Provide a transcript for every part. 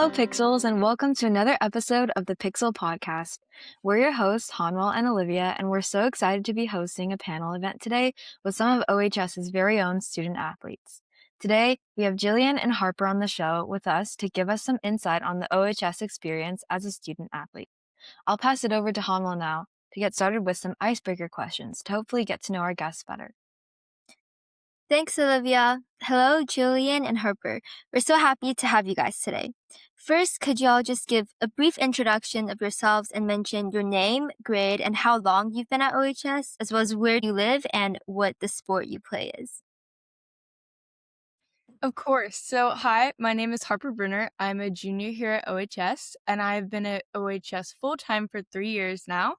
Hello, Pixels, and welcome to another episode of the Pixel Podcast. We're your hosts, Hanwell and Olivia, and we're so excited to be hosting a panel event today with some of OHS's very own student athletes. Today, we have Jillian and Harper on the show with us to give us some insight on the OHS experience as a student athlete. I'll pass it over to Hanwell now to get started with some icebreaker questions to hopefully get to know our guests better. Thanks, Olivia. Hello, Jillian and Harper. We're so happy to have you guys today. First, could you all just give a brief introduction of yourselves and mention your name, grade, and how long you've been at OHS, as well as where you live and what the sport you play is? Of course. So, hi, my name is Harper Brunner. I'm a junior here at OHS, and I've been at OHS full time for 3 years now.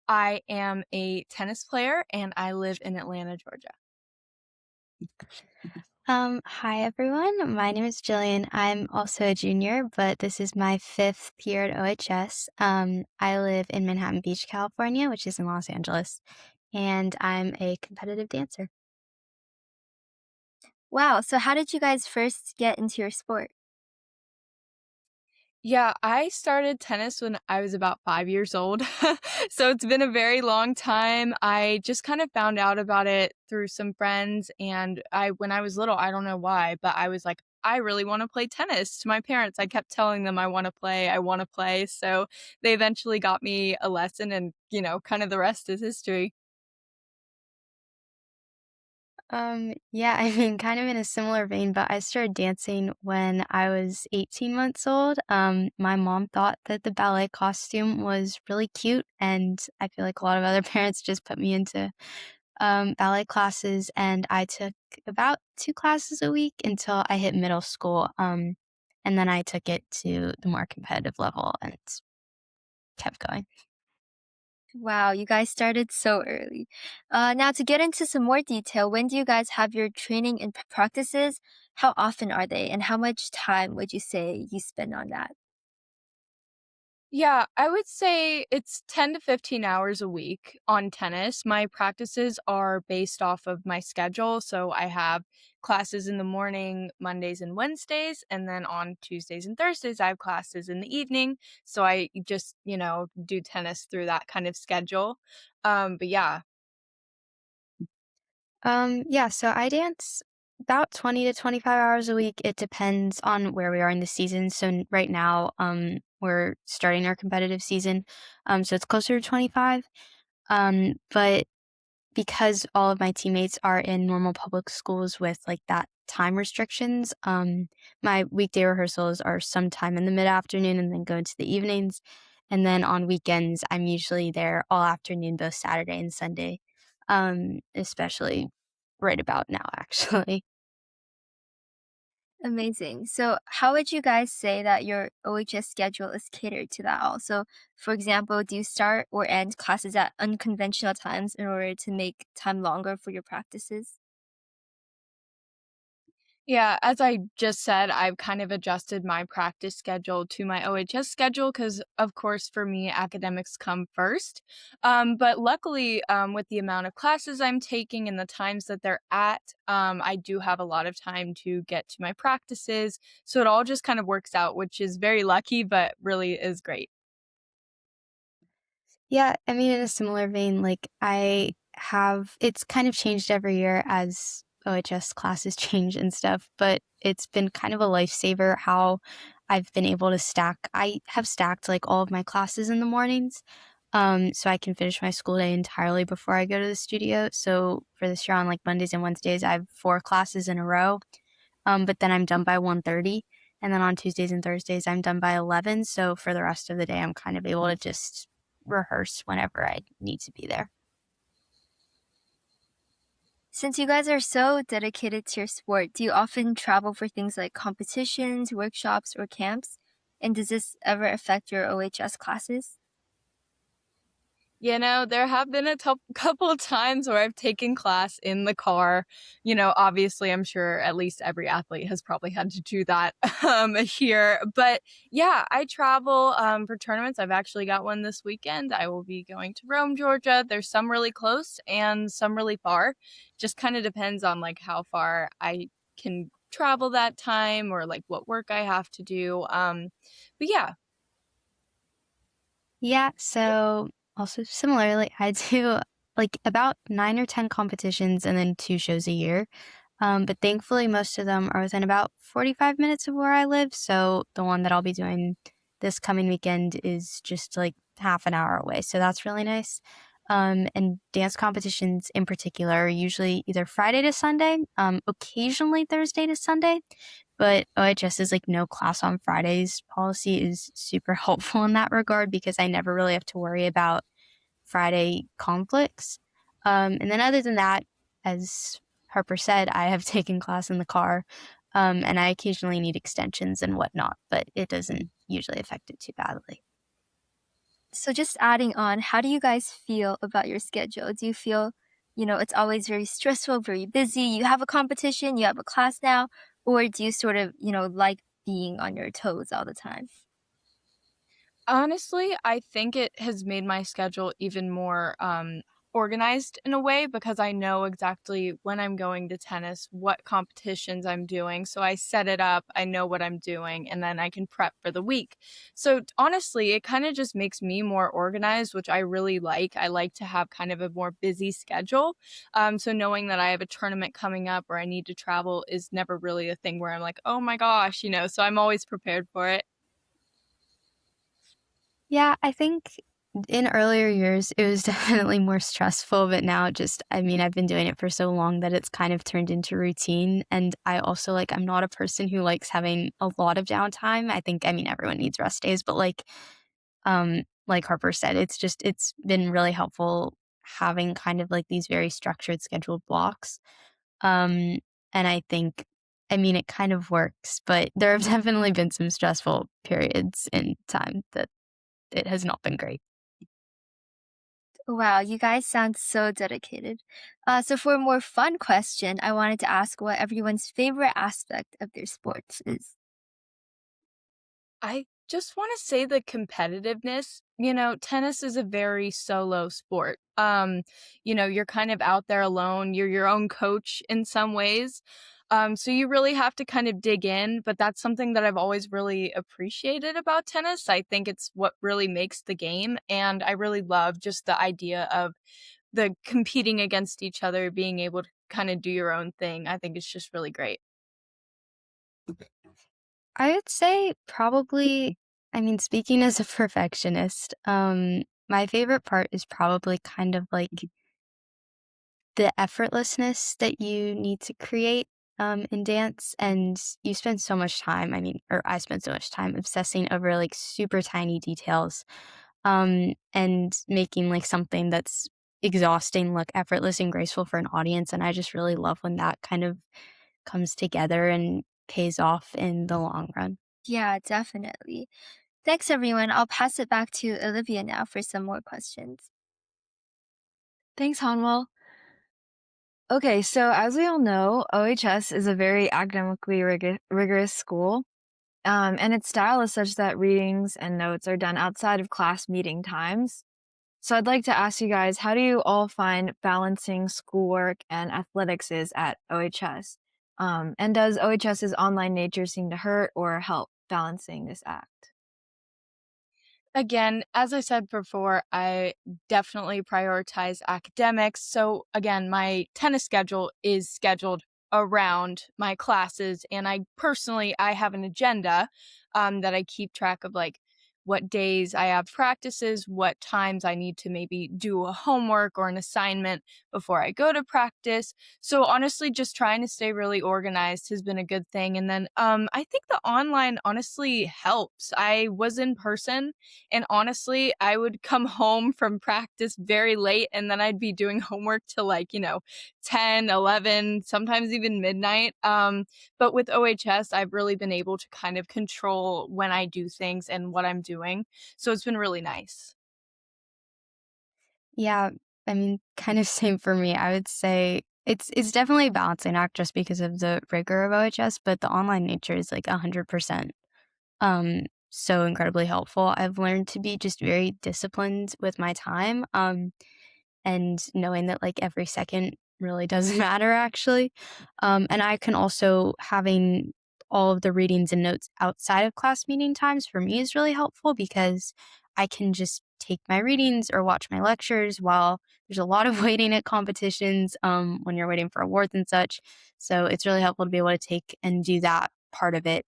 I am a tennis player, and I live in Atlanta, Georgia. Hi everyone. My name is Jillian. I'm also a junior, but this is my 5th year at OHS. I live in Manhattan Beach, California, which is in Los Angeles, and I'm a competitive dancer. Wow, so how did you guys first get into your sport? Yeah, I started tennis when I was about 5 years old. So it's been a very long time. I just kind of found out about it through some friends. And when I was little, I don't know why, but I was like, I really want to play tennis to my parents. I kept telling them I want to play, I want to play. So they eventually got me a lesson and, kind of the rest is history. Yeah, I mean, kind of in a similar vein, but I started dancing when I was 18 months old. My mom thought that the ballet costume was really cute, and I feel like a lot of other parents just put me into ballet classes, and I took about 2 classes a week until I hit middle school. And then I took it to the more competitive level and kept going. Wow, you guys started so early. Now, to get into some more detail, when do you guys have your training and practices? How often are they? And how much time would you say you spend on that? Yeah, I would say it's 10 to 15 hours a week on tennis. My practices are based off of my schedule. So I have classes in the morning, Mondays and Wednesdays, and then on Tuesdays and Thursdays, I have classes in the evening. So I just, do tennis through that kind of schedule. But yeah. Yeah, so I dance about 20 to 25 hours a week. It depends on where we are in the season. So right now, we're starting our competitive season. So it's closer to 25. But because all of my teammates are in normal public schools with like that time restrictions, my weekday rehearsals are sometime in the mid-afternoon and then go into the evenings. And then on weekends, I'm usually there all afternoon, both Saturday and Sunday, especially right about now, actually. Amazing. So, how would you guys say that your OHS schedule is catered to that also? For example, do you start or end classes at unconventional times in order to make time longer for your practices? Yeah, as I just said, I've kind of adjusted my practice schedule to my OHS schedule because, of course, for me, academics come first. But luckily, with the amount of classes I'm taking and the times that they're at, I do have a lot of time to get to my practices. So it all just kind of works out, which is very lucky, but really is great. Yeah, I mean, in a similar vein, like it's kind of changed every year as OHS classes change and stuff, but it's been kind of a lifesaver how I've been able to I have stacked like all of my classes in the mornings, so I can finish my school day entirely before I go to the studio. So for this year on like Mondays and Wednesdays, I have 4 classes in a row, but then I'm done by 1:30. And then on Tuesdays and Thursdays, I'm done by 11. So for the rest of the day, I'm kind of able to just rehearse whenever I need to be there. Since you guys are so dedicated to your sport, do you often travel for things like competitions, workshops, or camps? And does this ever affect your OHS classes? There have been a couple of times where I've taken class in the car. Obviously, I'm sure at least every athlete has probably had to do that here. But yeah, I travel for tournaments. I've actually got one this weekend. I will be going to Rome, Georgia. There's some really close and some really far. Just kind of depends on like how far I can travel that time or like what work I have to do. But yeah. Yeah, so also similarly, I do like about 9 or 10 competitions and then 2 shows a year. But thankfully, most of them are within about 45 minutes of where I live. So the one that I'll be doing this coming weekend is just like half an hour away. So that's really nice. And dance competitions in particular are usually either Friday to Sunday, occasionally Thursday to Sunday. But OHS's like no class on Fridays policy is super helpful in that regard because I never really have to worry about Friday conflicts. And then other than that, as Harper said, I have taken class in the car, and I occasionally need extensions and whatnot, but it doesn't usually affect it too badly. So just adding on, how do you guys feel about your schedule? Do you feel, it's always very stressful, very busy? You have a competition, you have a class now, or do you sort of, like being on your toes all the time? Honestly, I think it has made my schedule even more organized in a way because I know exactly when I'm going to tennis, what competitions I'm doing. So I set it up, I know what I'm doing, and then I can prep for the week. So honestly, it kind of just makes me more organized, which I really like. I like to have kind of a more busy schedule. So knowing that I have a tournament coming up or I need to travel is never really a thing where I'm like, oh my gosh, so I'm always prepared for it. Yeah, I think in earlier years it was definitely more stressful, but now just, I mean, I've been doing it for so long that it's kind of turned into routine. And I also like, I'm not a person who likes having a lot of downtime. I think, I mean, everyone needs rest days, but like Harper said, it's been really helpful having kind of like these very structured scheduled blocks. Um, and I think, I mean, it kind of works, but there have definitely been some stressful periods in time that it has not been great. Wow, you guys sound so dedicated. So for a more fun question, I wanted to ask what everyone's favorite aspect of their sports is. I just want to say the competitiveness. Tennis is a very solo sport. You're kind of out there alone. You're your own coach in some ways. So you really have to kind of dig in, but that's something that I've always really appreciated about tennis. I think it's what really makes the game. And I really love just the idea of the competing against each other, being able to kind of do your own thing. I think it's just really great. I would say probably, I mean, speaking as a perfectionist, my favorite part is probably kind of like the effortlessness that you need to create in dance. And you spend so much time, I mean, or I spend so much time obsessing over like super tiny details and making like something that's exhausting look effortless and graceful for an audience. And I just really love when that kind of comes together and pays off in the long run. Yeah, definitely. Thanks, everyone. I'll pass it back to Olivia now for some more questions. Thanks, Hanwell. Okay, so as we all know, OHS is a very academically rigorous school, and its style is such that readings and notes are done outside of class meeting times. So I'd like to ask you guys, how do you all find balancing schoolwork and athletics is at OHS? And does OHS's online nature seem to hurt or help balancing this act? Again, as I said before, I definitely prioritize academics. So, again, my tennis schedule is scheduled around my classes, and I have an agenda that I keep track of, like what days I have practices, what times I need to maybe do a homework or an assignment before I go to practice. So honestly, just trying to stay really organized has been a good thing. And then I think the online honestly helps. I was in person, and honestly, I would come home from practice very late and then I'd be doing homework till like, 10, 11, sometimes even midnight. But with OHS, I've really been able to kind of control when I do things and what I'm doing. So it's been really nice. Yeah, I mean, kind of same for me. I would say it's definitely a balancing act just because of the rigor of OHS, but the online nature is like 100% so incredibly helpful. I've learned to be just very disciplined with my time and knowing that like every second really does matter actually. And I can also having all of the readings and notes outside of class meeting times for me is really helpful because I can just take my readings or watch my lectures while there's a lot of waiting at competitions when you're waiting for awards and such. So it's really helpful to be able to take and do that part of it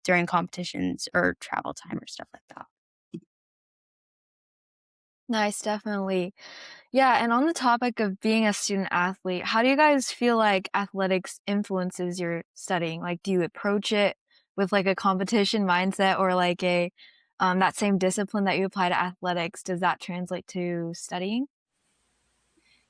during competitions or travel time or stuff like that. Nice, definitely. Yeah, and on the topic of being a student athlete, how do you guys feel like athletics influences your studying? Like, do you approach it with like a competition mindset or like a that same discipline that you apply to athletics, does that translate to studying?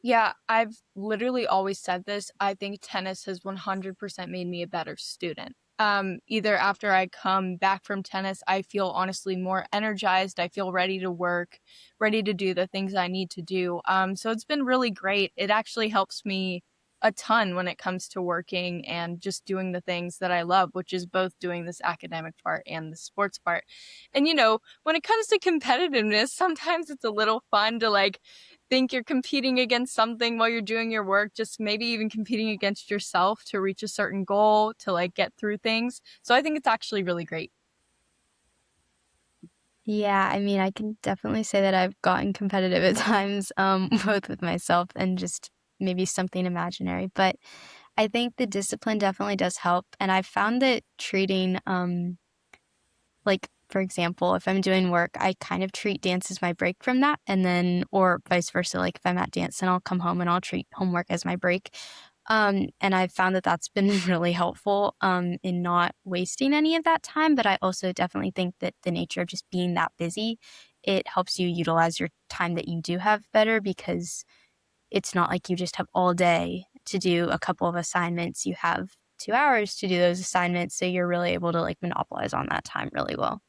Yeah, I've literally always said this. I think tennis has 100% made me a better student. Either after I come back from tennis, I feel honestly more energized. I feel ready to work, ready to do the things I need to do. So it's been really great. It actually helps me a ton when it comes to working and just doing the things that I love, which is both doing this academic part and the sports part. And when it comes to competitiveness, sometimes it's a little fun to like think you're competing against something while you're doing your work, just maybe even competing against yourself to reach a certain goal, to like get through things. So I think it's actually really great. Yeah, I mean, I can definitely say that I've gotten competitive at times, both with myself and just maybe something imaginary. But I think the discipline definitely does help. And I've found that treating like, for example, if I'm doing work, I kind of treat dance as my break from that, and then or vice versa, like, if I'm at dance, then I'll come home and I'll treat homework as my break. And I've found that that's been really helpful, in not wasting any of that time, but I also definitely think that the nature of just being that busy, it helps you utilize your time that you do have better because it's not like you just have all day to do a couple of assignments. You have 2 hours to do those assignments, so you're really able to, like, monopolize on that time really well.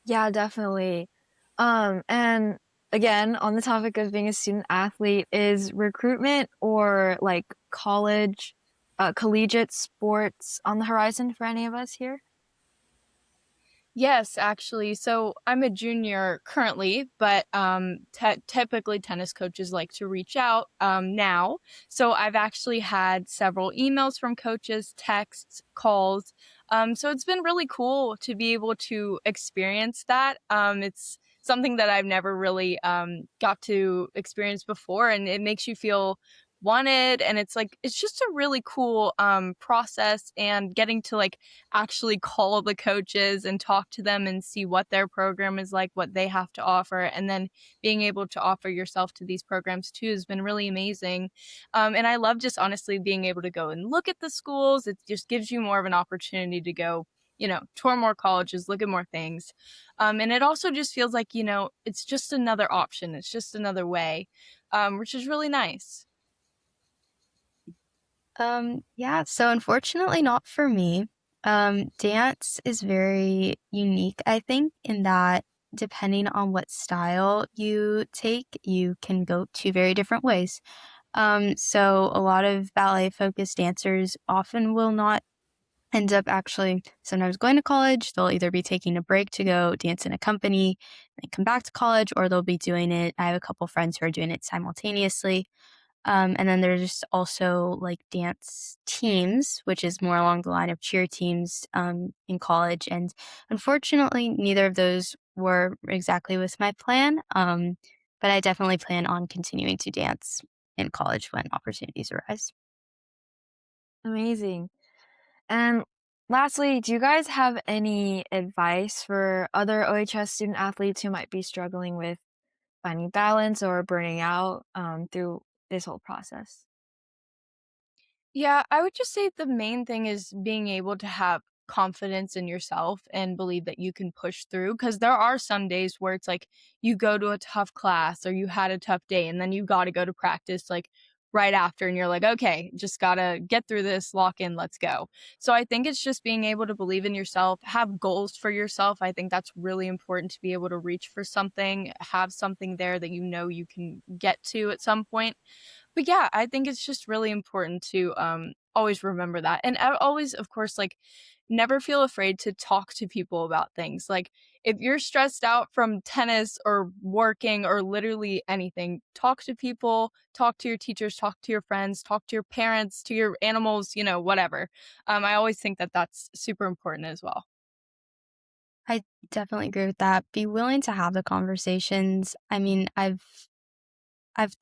Yeah, definitely. And again, on the topic of being a student athlete, is recruitment or like collegiate sports on the horizon for any of us here? Yes, actually. So I'm a junior currently, but typically tennis coaches like to reach out now. So I've actually had several emails from coaches, texts, calls. So it's been really cool to be able to experience that. It's something that I've never really got to experience before, and it makes you feel wanted. And it's like, it's just a really cool process, and getting to like actually call the coaches and talk to them and see what their program is like, what they have to offer, and then being able to offer yourself to these programs too has been really amazing. And I love just honestly being able to go and look at the schools. It just gives you more of an opportunity to go, tour more colleges, look at more things. And it also just feels like, it's just another option. It's just another way, which is really nice. Yeah, so unfortunately not for me. Dance is very unique, I think, in that depending on what style you take, you can go two very different ways. So a lot of ballet-focused dancers often will not end up actually sometimes going to college. They'll either be taking a break to go dance in a company and come back to college, or they'll be doing it. I have a couple friends who are doing it simultaneously. And then there's just also like dance teams, which is more along the line of cheer teams in college. And unfortunately, neither of those were exactly with my plan. But I definitely plan on continuing to dance in college when opportunities arise. Amazing. And lastly, do you guys have any advice for other OHS student athletes who might be struggling with finding balance or burning out through this whole process? Yeah, I would just say the main thing is being able to have confidence in yourself and believe that you can push through, because there are some days where it's like you go to a tough class or you had a tough day and then you got to go to practice like right after, and you're like, okay, just got to get through this, lock in, let's go. So I think it's just being able to believe in yourself, have goals for yourself. I think that's really important, to be able to reach for something, have something there that you know you can get to at some point. But yeah, I think it's just really important to always remember that. And I always, of course, like never feel afraid to talk to people about things. Like if you're stressed out from tennis or working or literally anything, talk to people, talk to your teachers, talk to your friends, talk to your parents, to your animals, whatever. I always think that that's super important as well. I definitely agree with that. Be willing to have the conversations. I mean, I've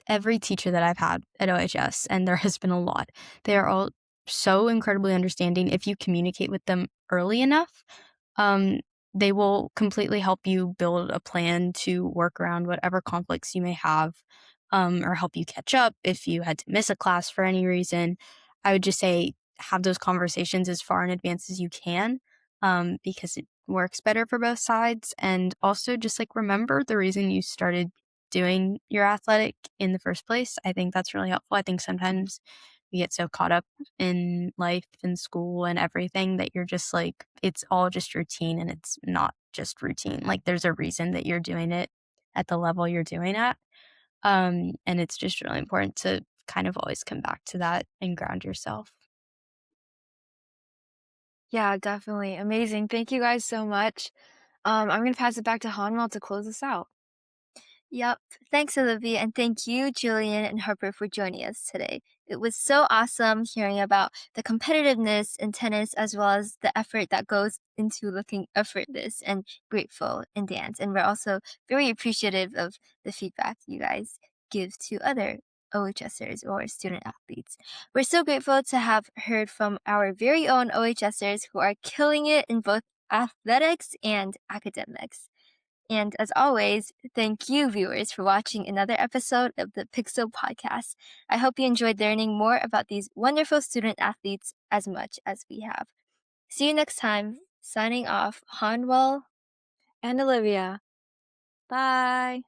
every teacher that I've had at OHS, and there has been a lot, they are all so incredibly understanding. If you communicate with them early enough, um, they will completely help you build a plan to work around whatever conflicts you may have, or help you catch up if you had to miss a class for any reason. I would just say have those conversations as far in advance as you can, because it works better for both sides. And also just like remember the reason you started doing your athletic in the first place. I think that's really helpful. I think sometimes we get so caught up in life and school and everything that you're just like, it's all just routine and it's not just routine. Like there's a reason that you're doing it at the level you're doing at. And it's just really important to kind of always come back to that and ground yourself. Yeah, definitely. Amazing. Thank you guys so much. I'm going to pass it back to Hanwell to close us out. Yep. Thanks, Olivia, and thank you, Jillian and Harper, for joining us today. It was so awesome hearing about the competitiveness in tennis as well as the effort that goes into looking effortless and grateful in dance. And we're also very appreciative of the feedback you guys give to other OHSers or student athletes. We're so grateful to have heard from our very own OHSers who are killing it in both athletics and academics. And as always, thank you, viewers, for watching another episode of the Pixel Podcast. I hope you enjoyed learning more about these wonderful student athletes as much as we have. See you next time. Signing off, Hanwell And Olivia. Bye.